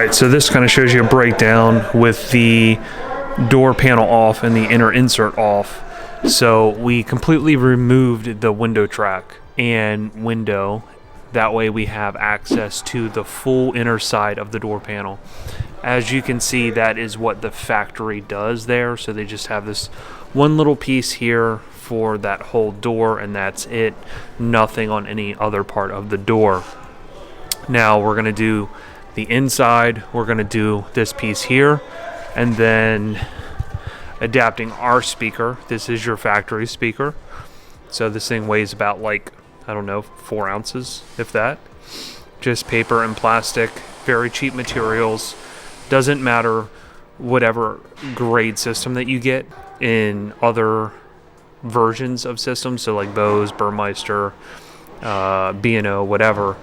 Alright, so this kind of shows you a breakdown with the door panel off and the inner insert off. So we completely removed the window track and window. That way we have access to the full inner side of the door panel. As you can see, that is what the factory does there. So they just have this one little piece here for that whole door, and that's it. Nothing on any other part of the door. Now we're going to do the inside. We're going to do this piece here, and then adapting our speaker. This is your factory speaker. So this thing weighs about, like, I don't know, 4 ounces, if that. Just paper and plastic, very cheap materials. Doesn't matter whatever grade system that you get in other versions of systems, so like Bose, Burmeister, B&O, whatever.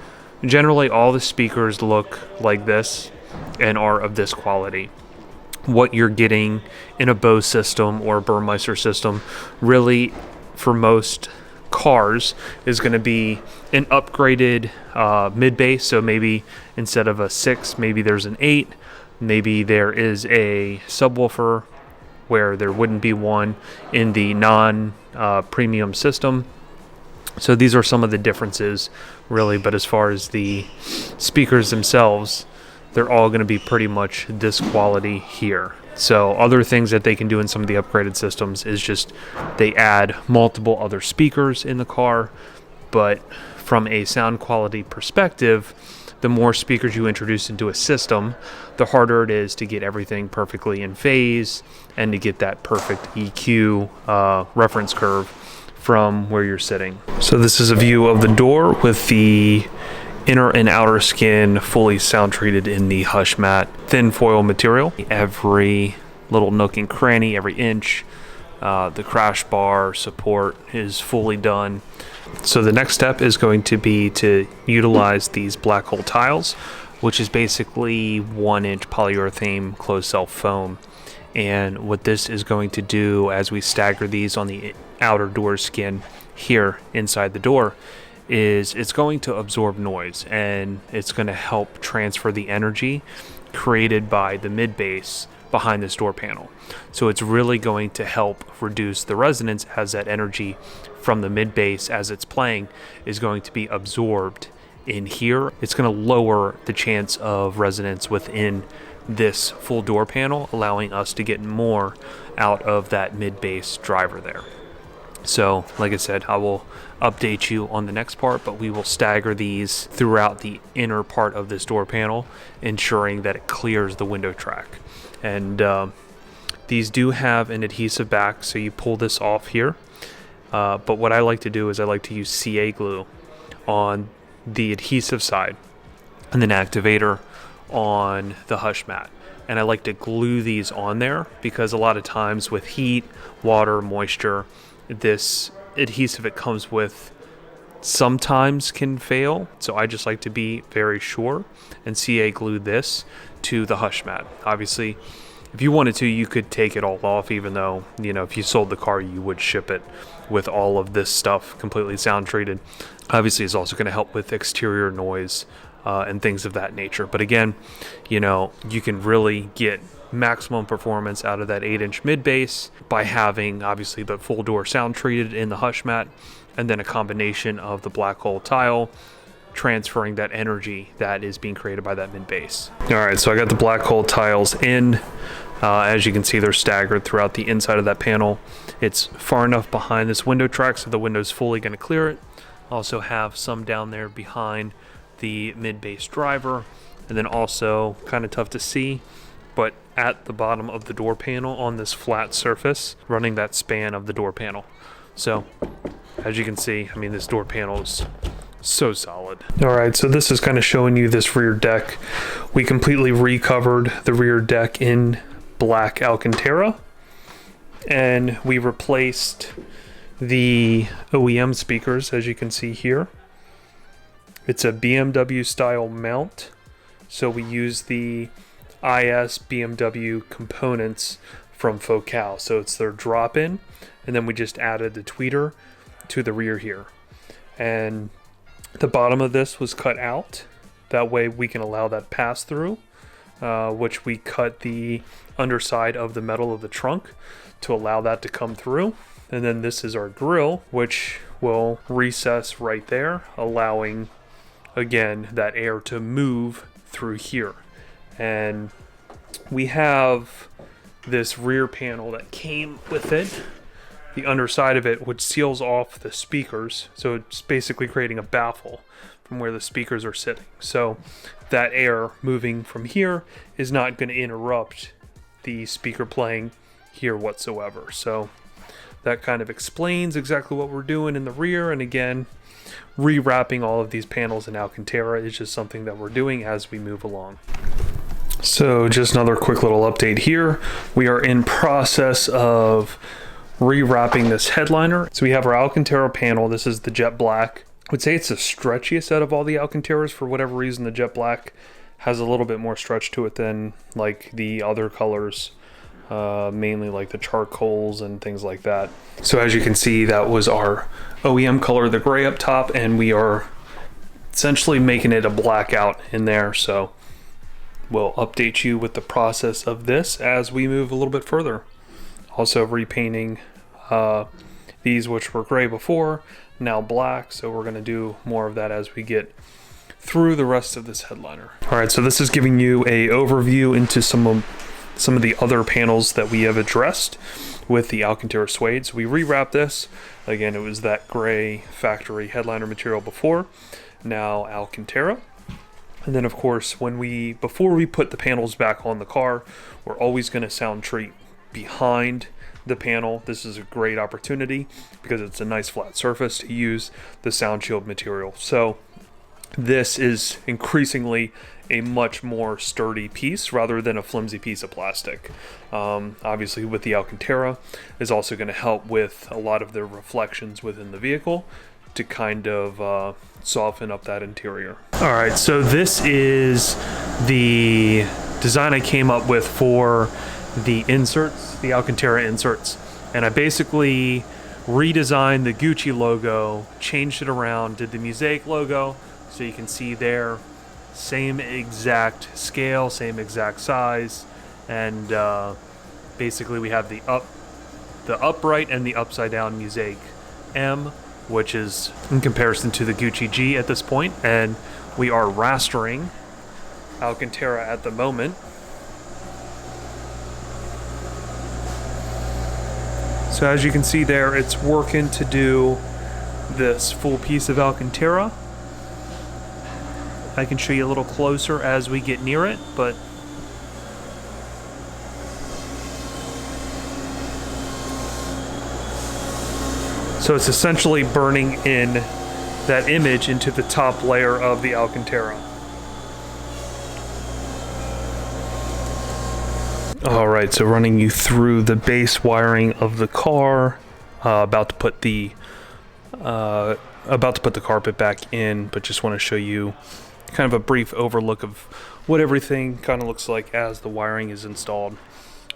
Generally, all the speakers look like this and are of this quality. What you're getting in a Bose system or a Burmeister system, really, for most cars, is going to be an upgraded mid-bass. So maybe instead of a 6, maybe there's an 8. Maybe there is a subwoofer where there wouldn't be one in the non-premium system. So these are some of the differences, really. But as far as the speakers themselves, they're all going to be pretty much this quality here. So other things that they can do in some of the upgraded systems is just they add multiple other speakers in the car. But from a sound quality perspective, the more speakers you introduce into a system, the harder it is to get everything perfectly in phase and to get that perfect EQ reference curve from where you're sitting. So this is a view of the door with the inner and outer skin fully sound treated in the hush mat thin foil material. Every little nook and cranny, every inch, the crash bar support is fully done. So the next step is going to be to utilize these black hole tiles, which is basically 1-inch polyurethane closed cell foam. And what this is going to do as we stagger these on the outer door skin here inside the door is it's going to absorb noise, and it's going to help transfer the energy created by the mid bass behind this door panel. So it's really going to help reduce the resonance, as that energy from the mid bass as it's playing is going to be absorbed in here. It's going to lower the chance of resonance within this full door panel, allowing us to get more out of that mid bass driver there. So like I said, I will update you on the next part, but we will stagger these throughout the inner part of this door panel, ensuring that it clears the window track. And these do have an adhesive back, so you pull this off here. But what I like to do is I like to use CA glue on the adhesive side and then activator on the hush mat. And I like to glue these on there because a lot of times with heat, water, moisture, this adhesive it comes with sometimes can fail. So I just like to be very sure and CA glue this to the hush mat. Obviously, if you wanted to, you could take it all off, even though, you know, if you sold the car, you would ship it with all of this stuff completely sound treated. Obviously, it's also going to help with exterior noise and things of that nature. But again, you know, you can really get maximum performance out of that 8-inch mid bass by having obviously the full door sound treated in the hush mat, and then a combination of the black hole tile transferring that energy that is being created by that mid bass. All right, so I got the black hole tiles in. As you can see, they're staggered throughout the inside of that panel. It's far enough behind this window track so the window's fully going to clear it. Also have some down there behind the mid bass driver, and then also kind of tough to see, but at the bottom of the door panel on this flat surface running that span of the door panel. So as you can see, I mean, this door panel is so solid. All right, so this is kind of showing you this rear deck. We completely recovered the rear deck in black Alcantara, and we replaced the OEM speakers, as you can see here. It's a BMW style mount, so we use the IS BMW components from Focal. So it's their drop-in, and then we just added the tweeter to the rear here. And the bottom of this was cut out. That way we can allow that pass through which we cut the underside of the metal of the trunk to allow that to come through. And then this is our grill, which will recess right there, allowing, again, that air to move through here. And we have this rear panel that came with it, the underside of it, which seals off the speakers. So it's basically creating a baffle from where the speakers are sitting. So that air moving from here is not going to interrupt the speaker playing here whatsoever. So that kind of explains exactly what we're doing in the rear. And again, rewrapping all of these panels in Alcantara is just something that we're doing as we move along. So just another quick little update here. We are in process of rewrapping this headliner. So we have our Alcantara panel. This is the jet black. I would say it's the stretchiest out of all the Alcantaras. For whatever reason, the jet black has a little bit more stretch to it than like the other colors, mainly like the charcoals and things like that. So as you can see, that was our OEM color, the gray up top, and we are essentially making it a blackout in there. So we'll update you with the process of this as we move a little bit further. Also repainting these, which were gray before, now black. So we're going to do more of that as we get through the rest of this headliner. All right, so this is giving you a overview into some of the other panels that we have addressed with the Alcantara suede. So we rewrapped this. Again, it was that gray factory headliner material before, now Alcantara. And then of course, before we put the panels back on the car, we're always going to sound treat behind the panel. This is a great opportunity because it's a nice flat surface to use the sound shield material. So this is increasingly a much more sturdy piece rather than a flimsy piece of plastic. Obviously with the Alcantara is also going to help with a lot of the reflections within the vehicle to kind of soften up that interior. All right, so this is the design I came up with for the inserts, the Alcantara inserts. And I basically redesigned the Gucci logo, changed it around, did the Musaic logo, so you can see there, same exact scale, same exact size, and basically we have the upright and the upside down Musaic M, which is in comparison to the Gucci G at this point, and we are rastering Alcantara at the moment. So as you can see there, it's working to do this full piece of Alcantara. I can show you a little closer as we get near it, but so it's essentially burning in that image into the top layer of the Alcantara. All right, so running you through the base wiring of the car, about to put the carpet back in, but just want to show you kind of a brief overlook of what everything kind of looks like as the wiring is installed.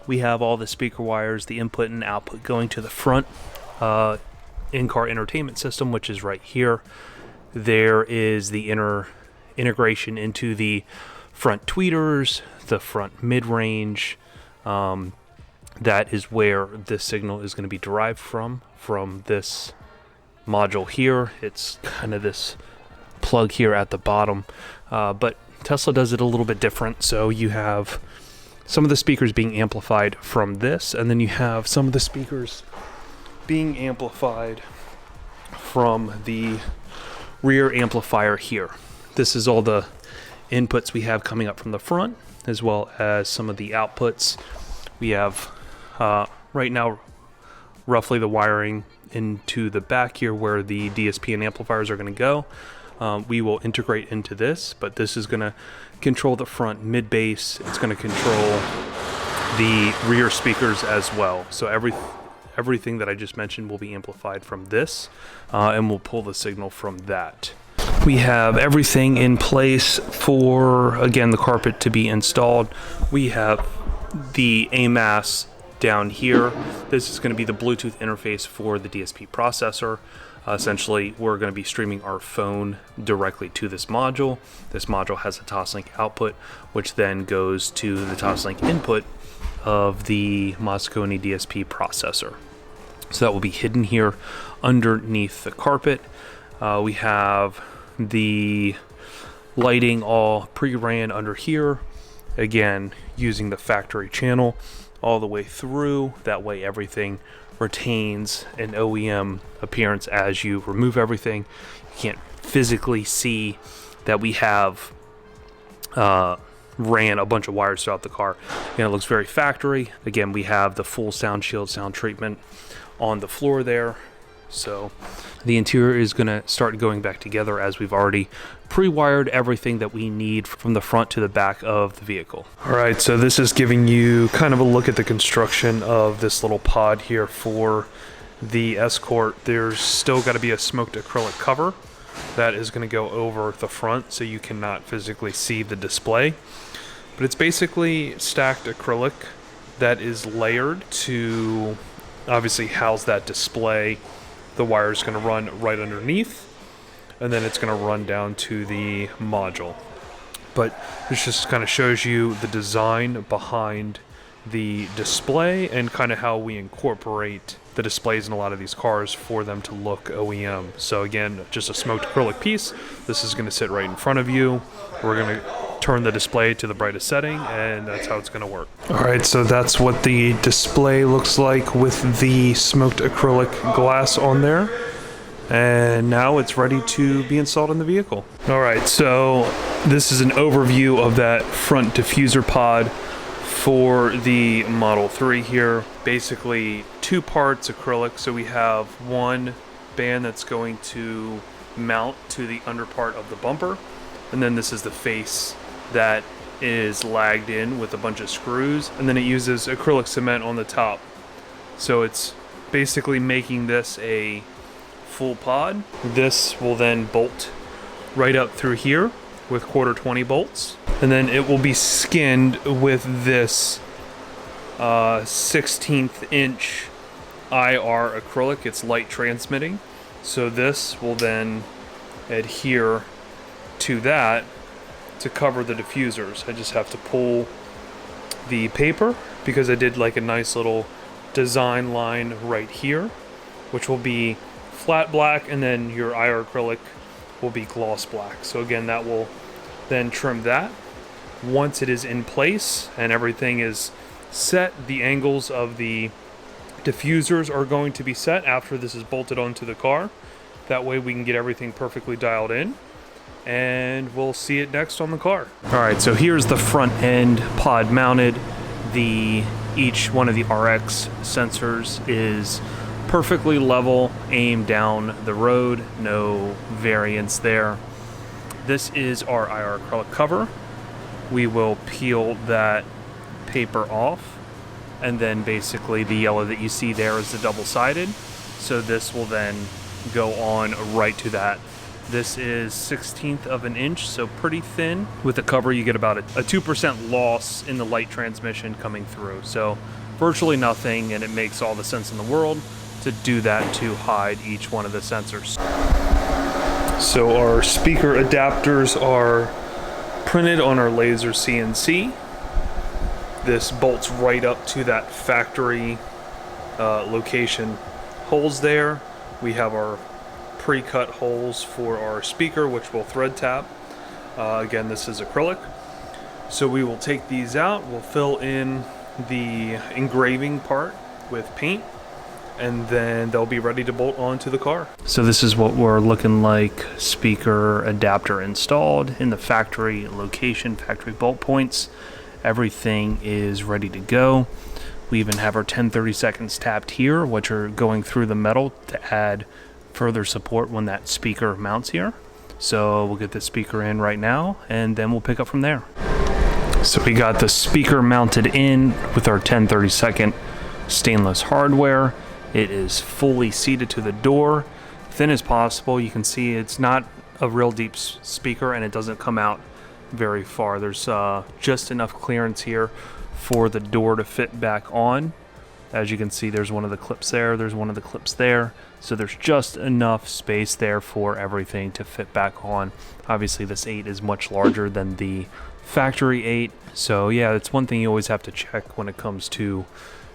We have all the speaker wires, the input and output going to the front in-car entertainment system, which is right here. There is the integration into the front tweeters, the front mid-range. That is where this signal is going to be derived from this module here. It's kind of this plug here at the bottom, but Tesla does it a little bit different. So you have some of the speakers being amplified from this, and then you have some of the speakers being amplified from the rear amplifier here. This is all the inputs we have coming up from the front, as well as some of the outputs. We have right now roughly the wiring into the back here where the DSP and amplifiers are going to go. We will integrate into this, but this is going to control the front mid bass. It's going to control the rear speakers as well. So everything that I just mentioned will be amplified from this, and we'll pull the signal from that. We have everything in place for, again, the carpet to be installed. We have the AMAS down here. This is going to be the Bluetooth interface for the DSP processor. Essentially, we're going to be streaming our phone directly to this module. This module has a Toslink output, which then goes to the Toslink input of the Moscone DSP processor. So that will be hidden here underneath the carpet. We have the lighting all pre-ran under here. Again, using the factory channel all the way through. That way everything retains an OEM appearance as you remove everything. You can't physically see that we have ran a bunch of wires throughout the car. Again, it looks very factory. Again, we have the full sound shield, sound treatment on the floor there. So the interior is going to start going back together as we've already pre-wired everything that we need from the front to the back of the vehicle. All right, so this is giving you kind of a look at the construction of this little pod here for the Escort. There's still got to be a smoked acrylic cover that is going to go over the front so you cannot physically see the display. But it's basically stacked acrylic that is layered to obviously house that display. The wire is going to run right underneath, and then it's going to run down to the module. But this just kind of shows you the design behind the display and kind of how we incorporate the displays in a lot of these cars for them to look OEM. So again, just a smoked acrylic piece. This is going to sit right in front of you. We're going to turn the display to the brightest setting, and that's how it's going to work. All right, so that's what the display looks like with the smoked acrylic glass on there. And now it's ready to be installed in the vehicle. All right, so this is an overview of that front diffuser pod for the Model 3 here. Basically 2 parts acrylic. So we have one band that's going to mount to the under part of the bumper. And then this is the face that is lagged in with a bunch of screws. And then it uses acrylic cement on the top. So it's basically making this a full pod. This will then bolt right up through here with 1/4 bolts. And then it will be skinned with this 1/16 inch IR acrylic. It's light transmitting. So this will then adhere to that to cover the diffusers. I just have to pull the paper because I did like a nice little design line right here, which will be flat black, and then your IR acrylic will be gloss black. So again, that will then trim that. Once it is in place and everything is set, the angles of the diffusers are going to be set after this is bolted onto the car. That way we can get everything perfectly dialed in, and we'll see it next on the car. All right, so here's the front end pod mounted. Each one of the RX sensors is perfectly level, aimed down the road, no variance there. This is our IR acrylic cover. We will peel that paper off, and then basically the yellow that you see there is the double-sided. So this will then go on right to that. This is 1/16 of an inch, so pretty thin. With the cover, you get about a 2% loss in the light transmission coming through. So virtually nothing, and it makes all the sense in the world to do that to hide each one of the sensors. So our speaker adapters are printed on our laser CNC. This bolts right up to that factory location holes there. We have our pre-cut holes for our speaker, which we'll thread tap. Again, this is acrylic. So we will take these out, we'll fill in the engraving part with paint, and then they'll be ready to bolt onto the car. So this is what we're looking like. Speaker adapter installed in the factory location, factory bolt points. Everything is ready to go. We even have our 10-30 seconds tapped here, which are going through the metal to add further support when that speaker mounts here. So we'll get the speaker in right now, and then we'll pick up from there. So we got the speaker mounted in with our 10-30 second stainless hardware. It is fully seated to the door, thin as possible. You can see it's not a real deep speaker, and it doesn't come out very far. There's just enough clearance here for the door to fit back on. As you can see, there's one of the clips there, there's one of the clips there. So there's just enough space there for everything to fit back on. Obviously this 8 is much larger than the factory 8. So yeah, it's one thing you always have to check when it comes to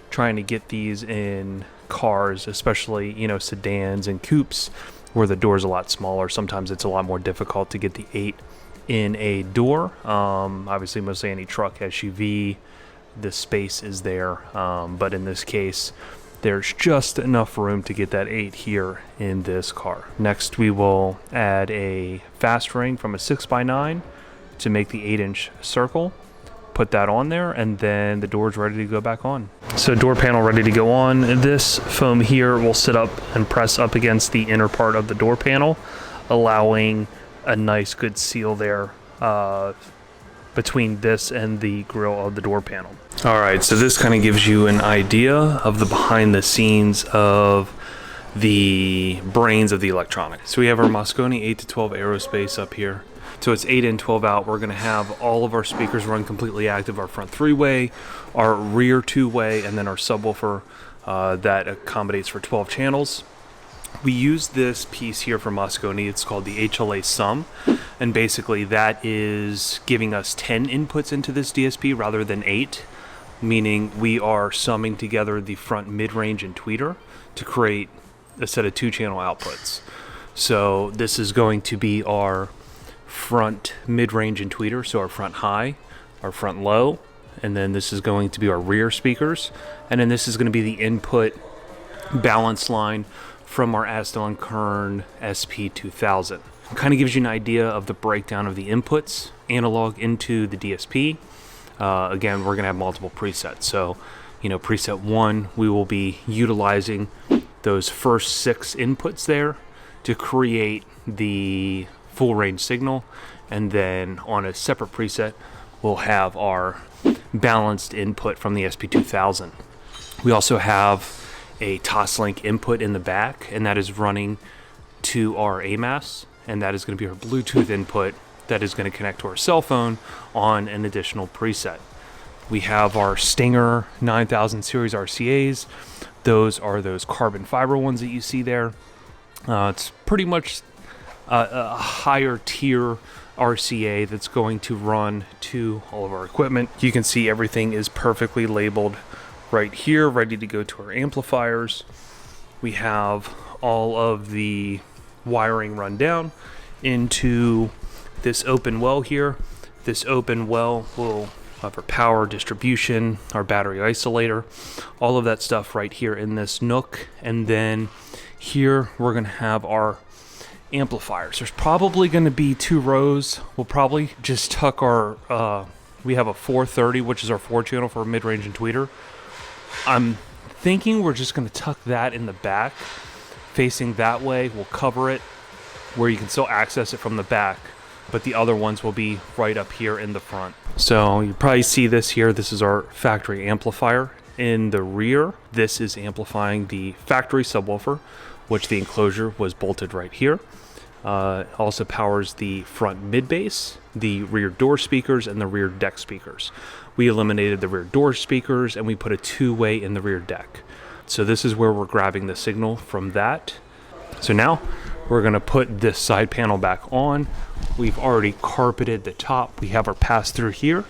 trying to get these in cars, especially, you know, sedans and coupes where the door's a lot smaller. Sometimes it's a lot more difficult to get the 8 in a door. Obviously mostly any truck, SUV, the space is there, but in this case there's just enough room to get that 8 here in this car. Next we will add a fast ring from a 6x9 to make the 8-inch circle. Put that on there, and then the door's ready to go back on. So door panel ready to go on. This foam here will sit up and press up against the inner part of the door panel, allowing a nice good seal there between this and the grill of the door panel. All right, so this kind of gives you an idea of the behind the scenes of the brains of the electronics. So we have our Mosconi 8 to 12 aerospace up here. So it's 8 in, 12 out. We're gonna have all of our speakers run completely active, our front 3-way, our rear 2-way, and then our subwoofer that accommodates for 12 channels. We use this piece here from Mosconi. It's called the HLA sum, and basically that is giving us 10 inputs into this DSP rather than 8, meaning we are summing together the front, mid-range, and tweeter to create a set of 2-channel outputs. So this is going to be our front, mid-range, and tweeter, so our front high, our front low, and then this is going to be our rear speakers, and then this is going to be the input balance line from our Aston Kern SP2000. Kind of gives you an idea of the breakdown of the inputs, analog into the DSP. Again, we're going to have multiple presets, so you know, preset 1, we will be utilizing those first 6 inputs there to create the full range signal, and then on a separate preset we'll have our balanced input from the SP2000. We also have a Toslink input in the back, and that is running to our AMAS, and that is going to be our Bluetooth input that is going to connect to our cell phone on an additional preset. We have our Stinger 9000 series RCAs. Those are those carbon fiber ones that you see there. It's pretty much a higher tier RCA that's going to run to all of our equipment. You can see everything is perfectly labeled right here, ready to go to our amplifiers. We have all of the wiring run down into this open well here. This open well will have our power distribution, our battery isolator, all of that stuff right here in this nook. And then here we're going to have our amplifiers. There's probably going to be 2 rows. We'll probably just tuck our we have a 430, which is our 4-channel for mid-range and tweeter. I'm thinking we're just going to tuck that in the back, facing that way. We'll cover it where you can still access it from the back, but the other ones will be right up here in the front. So you probably see this here. This is our factory amplifier in the rear. This is amplifying the factory subwoofer, which the enclosure was bolted right here. Also powers the front mid bass, the rear door speakers, and the rear deck speakers. We eliminated the rear door speakers and we put a 2-way in the rear deck. So this is where we're grabbing the signal from that. So now we're going to put this side panel back on. We've already carpeted the top. We have our pass-through here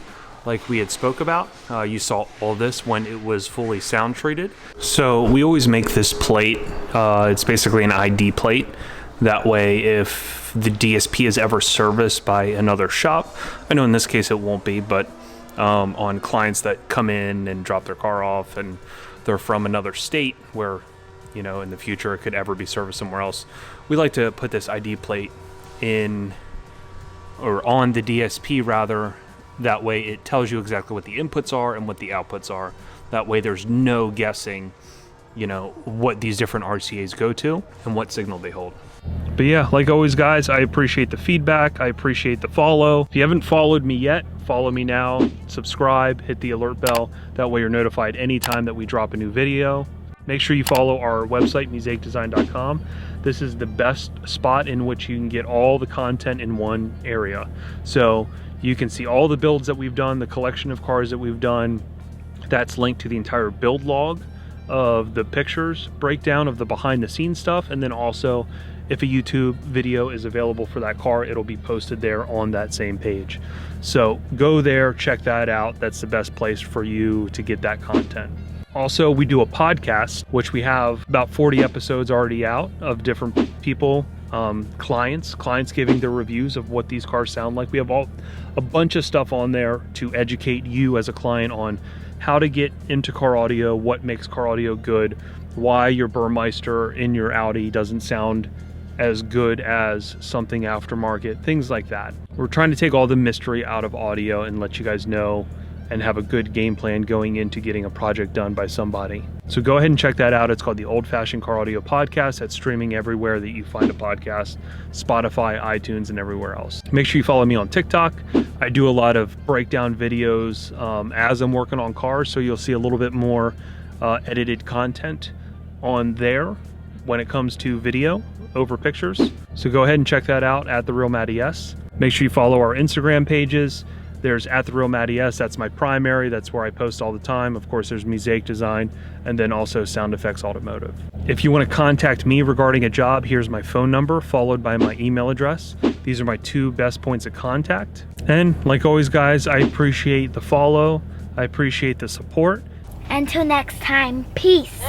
like we had spoke about. You saw all this when it was fully sound treated. So we always make this plate. It's basically an ID plate. That way, if the DSP is ever serviced by another shop, I know in this case it won't be, but on clients that come in and drop their car off and they're from another state where, you know, in the future it could ever be serviced somewhere else, we like to put this ID plate in, or on the DSP rather. That way it tells you exactly what the inputs are and what the outputs are. That way there's no guessing, you know, what these different RCAs go to and what signal they hold. But yeah, like always guys, I appreciate the feedback. I appreciate the follow. If you haven't followed me yet, follow me now, subscribe, hit the alert bell. That way you're notified anytime that we drop a new video. Make sure you follow our website, musaicdesign.com. This is the best spot in which you can get all the content in one area. So you can see all the builds that we've done, the collection of cars that we've done. That's linked to the entire build log of the pictures, breakdown of the behind the scenes stuff, and then also if a YouTube video is available for that car, it'll be posted there on that same page. So go there, check that out. That's the best place for you to get that content. Also, we do a podcast, which we have about 40 episodes already out of different people, clients giving their reviews of what these cars sound like. We have a bunch of stuff on there to educate you as a client on how to get into car audio, what makes car audio good, why your Burmeister in your Audi doesn't sound as good as something aftermarket, things like that. We're trying to take all the mystery out of audio and let you guys know and have a good game plan going into getting a project done by somebody. So go ahead and check that out. It's called the Old Fashioned Car Audio Podcast. It's streaming everywhere that you find a podcast, Spotify, iTunes, and everywhere else. Make sure you follow me on TikTok. I do a lot of breakdown videos as I'm working on cars, so you'll see a little bit more edited content on there when it comes to video over pictures. So go ahead and check that out at The Real Matty S. Make sure you follow our Instagram pages. There's at The Real Matty S, that's my primary, that's where I post all the time. Of course, there's Musaic Design, and then also Sound Effects Automotive. If you want to contact me regarding a job, here's my phone number, followed by my email address. These are my 2 best points of contact. And like always, guys, I appreciate the follow. I appreciate the support. Until next time, peace.